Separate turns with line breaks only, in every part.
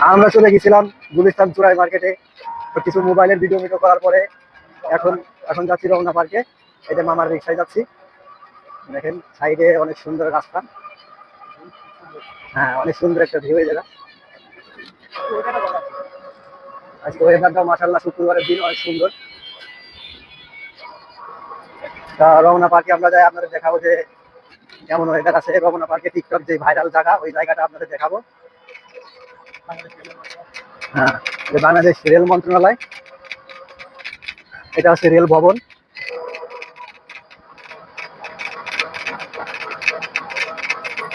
আমরা চলে গেছিলাম গুলিস্তান চুরাই মার্কেটে। তো কিছু মোবাইলের ভিডিও করার পরে এখন এখন যাচ্ছি রমনা পার্কে। এটা মামার রিক্সায় যাচ্ছি। দেখেন সাইডে অনেক সুন্দর রাস্তা। হ্যাঁ, অনেক সুন্দর একটা ভিউ এই জায়গা। আজকে ওয়েদারটাও মাশাআল্লাহ, শুক্রবারের দিন অনেক সুন্দর। তা রমনা পার্কে আমরা যাই, আপনাদের দেখাবো যে কেমন ওয়েদার আছে। রমনা পার্কে টিকটক যে ভাইরাল জায়গা, ওই জায়গাটা আপনাদের দেখাবো। হ্যাঁ, বাংলাদেশ রেল মন্ত্রণালয়, এটা হচ্ছে রেল ভবন।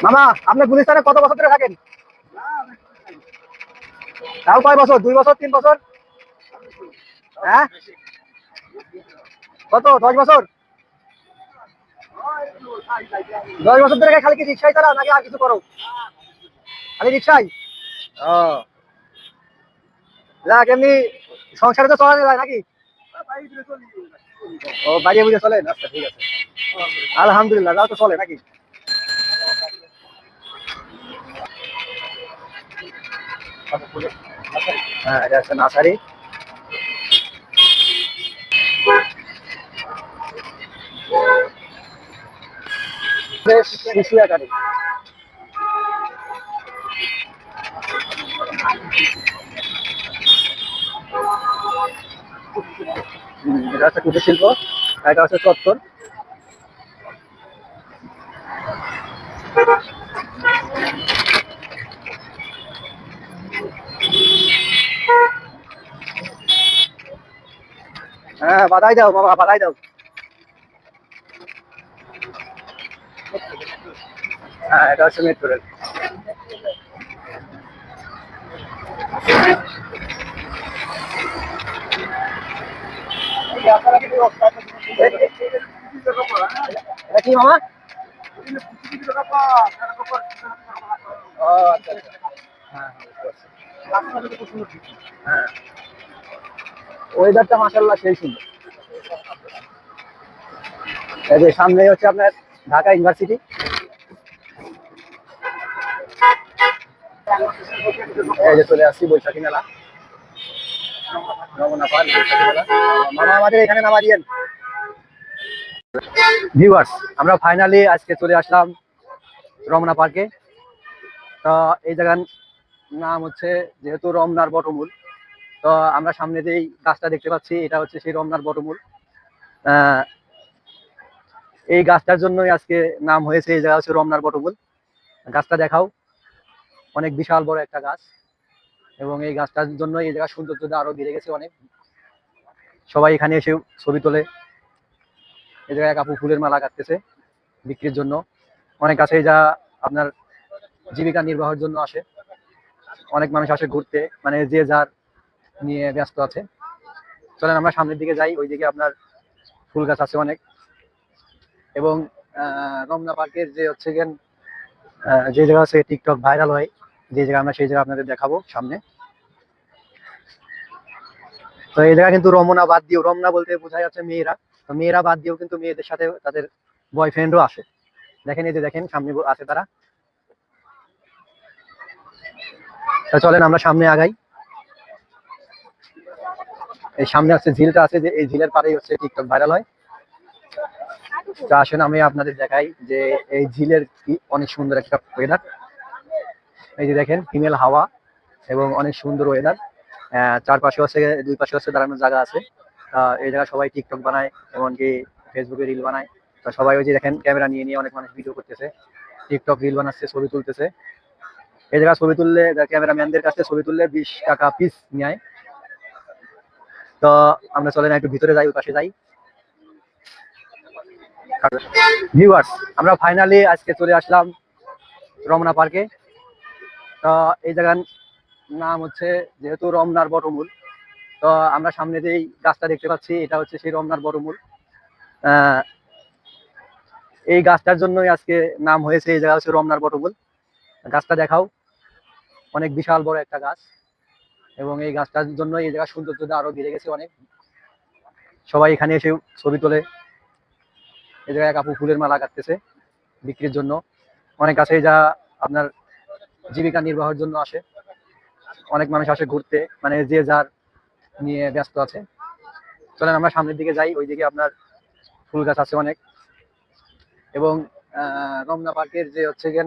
মামা, আপনি গুলিস্তানে কত বছর ধরে থাকেন? তাও কয় বছর? 2 বছর, 3 বছর? হ্যাঁ, কত? 10 বছর? 10 বছর ধরে খালি কি রিক্সায় চালাও নাকি আর কিছু করো? খালি রিক্সায়? ও, যাক, এমনি সংসারে তো চলা যায় নাকি? ও, বাইরে বুঝে চলে? আচ্ছা, ঠিক আছে, আলহামদুলিল্লাহ, যাও তো চলে নাকি? হ্যাঁ, এটা হচ্ছে নার্সারি। বেশ শিশু একাডেমি। এটা হচ্ছে কুটির শিল্প, এটা হচ্ছে চত্বর। হ্যাঁ, বাধাই দাও মামা, বাধাই দাও। হ্যাঁ, এটা হচ্ছে মেট্রো রেল। এটা কি মামা? ও, আচ্ছা আচ্ছা। হ্যাঁ, হ্যাঁ, ওয়েদারটা মাশাআল্লাহ সেই সুন্দর। এই যে সামনে হচ্ছে আপনার ঢাকা ইউনিভার্সিটি। এই যে চলে আসছি বৈশাখী মেলা, রমনা পার্ক, বৈশাখী মেলা। মামা, আমাদের এখানে নামা দিয়েন। ভিউয়ার্স, আমরা ফাইনালি আজকে চলে আসলাম রমনা পার্কে। তো এই জায়গার নাম হচ্ছে, যেহেতু রমনার বটমূল, তো আমরা সামনে যেই গাছটা দেখতে পাচ্ছি এটা হচ্ছে সেই রমনার বটমূল। আহ, এই গাছটার জন্যই আজকে নাম হয়েছে, এই জায়গা হচ্ছে রমনার বটমূল। গাছটা দেখাও, অনেক বিশাল বড় একটা গাছ, এবং এই গাছটার জন্য এই জায়গার সৌন্দর্যটা আরো বেড়ে গেছে অনেক। সবাই এখানে এসে ছবি তোলে। এই জায়গায় কাপু ফুলের মালা কাটতেছে বিক্রির জন্য। অনেক আছে যা আপনার জীবিকা নির্বাহের জন্য আসে। অনেক মানুষ আসে ঘুরতে, মানে যে যার নিয়ে ব্যস্ত আছে। চলেন আমরা সামনের দিকে যাই, ওইদিকে আপনার ফুল গাছ আছে অনেক। এবং রমনা পার্কের যে হচ্ছে গেন যে জায়গা আছে টিকটক ভাইরাল হয়, যে জায়গা, আমরা সেই জায়গা আপনাদের দেখাবো সামনে। তো এই জায়গা কিন্তু রমনা বাদ দিয়েও, রমনা বলতে বোঝা যাচ্ছে মেয়েরা, তো মেয়েরা বাদ দিয়েও কিন্তু মেয়েদের সাথে তাদের বয়ফ্রেন্ডও আসে। দেখেন, এই যে দেখেন সামনে আছে তারা। তো চলেন আমরা সামনে আগাই। এই সামনে আছে ঝিলটা আছে, যে এই ঝিলের পাড়েই হচ্ছে টিকটক ভাইরাল হয়। তো আসেন আমি আপনাদের দেখাই যে এই ঝিলের কি অনেক সুন্দর একটা ওয়েদার। এই যে দেখেন হিমেল হাওয়া এবং অনেক সুন্দর ওয়েদার। চারপাশে হচ্ছে, দুই পাশে হচ্ছে দাঁড়ানোর জায়গা আছে। এই জায়গায় সবাই টিকটক বানায়, এমনকি ফেসবুকে রিল বানায়। তো সবাই ওই যে দেখেন ক্যামেরা নিয়ে নিয়ে অনেক মানুষ ভিডিও করতেছে, টিকটক রিল বানাচ্ছে, ছবি তুলতেছে। এই জায়গায় ছবি তুললে, ক্যামেরাম্যানদের কাছে ছবি তুললে 20 টাকা পিস নেয়। তো আমরা চলেন একটু ভিতরে যাই, ওই পাশে যাই। ভিউয়ার্স, আমরা ফাইনালি আজকে চলে আসলাম রমনা পার্কে। তো এই জায়গার নাম হচ্ছে, যেহেতু রমনার বটমূল, তো আমরা সামনে যেই গাছটা দেখতে পাচ্ছি এটা হচ্ছে সেই রমনার বটমূল। আহ, এই গাছটার জন্যই আজকে নাম হয়েছে, এই জায়গা হচ্ছে রমনার বটমূল। গাছটা দেখাও, অনেক বিশাল বড় একটা গাছ, এবং এই গাছটার জন্য এই জায়গার সৌন্দর্যটা আরো বেড়ে গেছে অনেক। সবাই এখানে এসে ছবি তোলে। এই জায়গায় কাপু ফুলের মালা কাটতেছে বিক্রির জন্য। অনেক আছে যা আপনার জীবিকা নির্বাহের জন্য আসে। অনেক মানুষ আসে ঘুরতে, মানে যে যার নিয়ে ব্যস্ত আছে। চলেন আমরা সামনের দিকে যাই, ওইদিকে আপনার ফুল গাছ আছে অনেক। এবং রমনা পার্কের যে হচ্ছে গিয়ে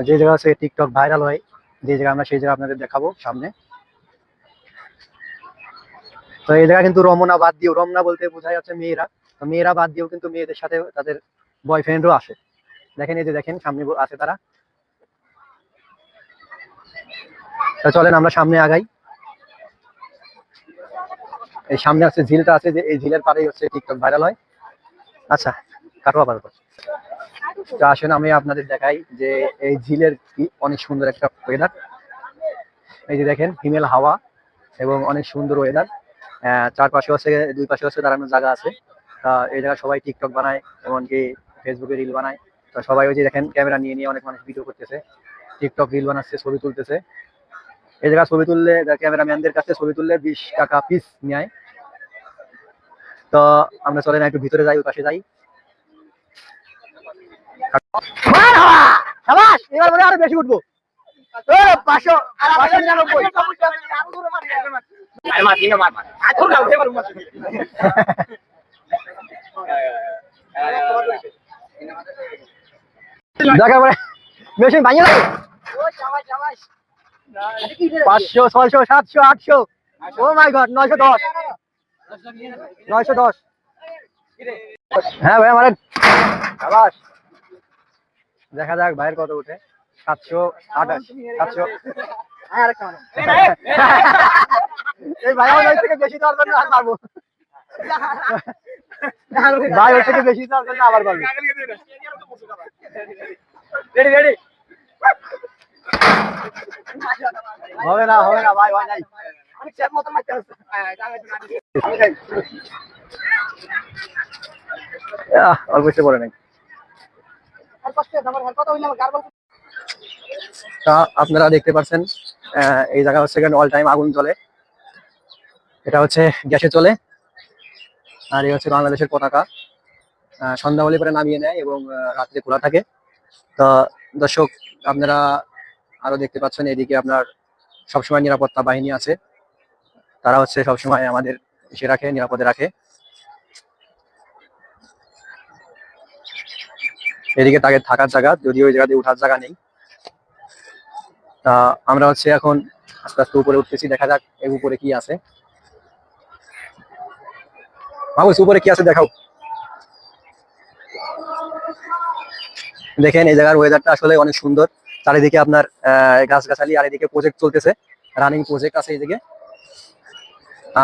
যে জায়গা আছে টিকটক ভাইরাল হয়, যে জায়গা আমরা সেই জায়গা আপনাদের দেখাবো সামনে। তো এই জায়গা কিন্তু রমনা বাদ দিয়েও, রমনা বলতে বোঝাই যাচ্ছে মেয়েরা, তো মেয়েরা বাদ দিয়েও কিন্তু মেয়েদের সাথে তাদের বয়ফ্রেন্ডও আসে। দেখেন এই যে দেখেন সামনে আছে তারা। তো চলেন আমরা সামনে আগাই। এই সামনে আছে ঝিলটা আছে, যে এই ঝিলের পাড়েই হচ্ছে টিকটক ভাইরাল হয়। আচ্ছা কাটো আবার। তো আসেন আমি আপনাদের দেখাই যে এই ঝিলের কি অনেক সুন্দর একটা ওয়েদার। এই যে দেখেন হিমেল হাওয়া এবং অনেক সুন্দর ওয়েদার। চারপাশে হচ্ছে, দুই পাশে হচ্ছে দাঁড়ানোর জায়গা আছে। এই জায়গায় সবাই টিকটক বানায়, এমনকি ফেসবুকে রিল বানায়। তো সবাই ওই যে দেখেন ক্যামেরা নিয়ে নিয়ে অনেক মানুষ ভিডিও করতেছে, টিকটক রিল বানাচ্ছে, ছবি তুলতেছে। এই জায়গায় ছবি তুললে ক্যামেরাম্যানদের কাছে ছবি তুললে 20 টাকা পিস নেয়। তো আমরা চলেন একটু ভিতরে যাই, ওই পাশে যাই। এবার মনে আরো বেশি উঠবো। 599 দেখা পরে মেশিন ভাঙিয়ে দেবে। 500, 600, 700, 800, ও মাই গড, 910, 910। হ্যাঁ ভাই আমার সাবাস। দেখা যাক ভাইয়ের কত উঠে। 728, 700। এই ভাই আমার থেকে বেশি দেওয়ার জন্য আর পারবো ভাই, ওর থেকে বেশি দেওয়ার জন্য আবার পারবো। Ready ready. হবে না ভাই, হয় নাই। অল্প একটু পরে নাই। তা আপনারা দেখতে পাচ্ছেন এই জায়গা হচ্ছে অল টাইম আগুন জ্বলে। এটা হচ্ছে গ্যাসে চলে, আর এই হচ্ছে বাংলাদেশের পতাকা। সন্ধ্যা হলে পরে নামিয়ে নেয় এবং রাত্রে খোলা থাকে। তো দর্শক আপনারা আরো দেখতে পাচ্ছেন এদিকে আপনার সবসময় নিরাপত্তা বাহিনী আছে, তারা হচ্ছে সবসময় আমাদের এসে রাখে, নিরাপদে রাখে। এদিকে তাকে থাকার জায়গা, যদিও ওই জায়গাতে উঠার জায়গা নেই। তা আমরা হচ্ছে এখন আস্তে আস্তে উপরে উঠতেছি, দেখা যাক এর উপরে কি আছে। মাহবুব উপরে কি আছে দেখাও। দেখেন এই জায়গার ওয়েদারটা আসলে অনেক সুন্দর, চারিদিকে আপনার গাছগাছালি, আর এদিকে প্রজেক্ট চলতেছে, রানিং প্রজেক্ট আছে এইদিকে।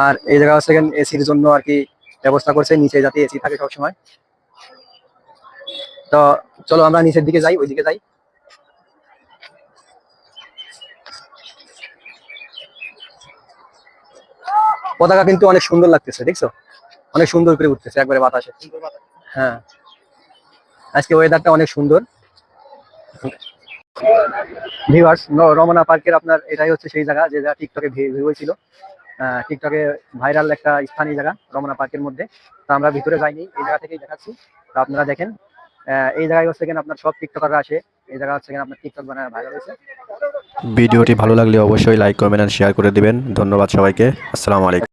আর এই জায়গা হচ্ছে এসির জন্য আর কি ব্যবস্থা করছে, নিচে যাতে এসি থাকে সবসময়। তো চলো আমরা নিচের দিকে যাই, ওইদিকে যাই। পতাকা কিন্তু অনেক সুন্দর লাগতেছে, দেখছো, অনেক সুন্দর করে উঠতেছে একবারে বাতাসে। হ্যাঁ আজকে ওয়েদারটা অনেক সুন্দর। ভিউয়ার্স, রমনা পার্কের আপনার এটাই হচ্ছে সেই জায়গা যে জায়গা টিকটকে ভিউ হয়েছিল। টিকটকে ভাইরাল একটা স্থানীয় জায়গা রমনা পার্কের মধ্যে। তো আমরা ভিতরে যাইনি, এই জায়গা থেকেই দেখাচ্ছি। তো আপনারা দেখেন এই জায়গায় হচ্ছে আপনার সব টিকটকাররা আসে, এই জায়গা হচ্ছে আপনার টিকটক বানায় ভাইরাল হয়েছে।
ভিডিওটি ভালো লাগলে অবশ্যই লাইক, কমেন্ট আর শেয়ার করে দিবেন। ধন্যবাদ সবাইকে। আসসালামু আলাইকুম।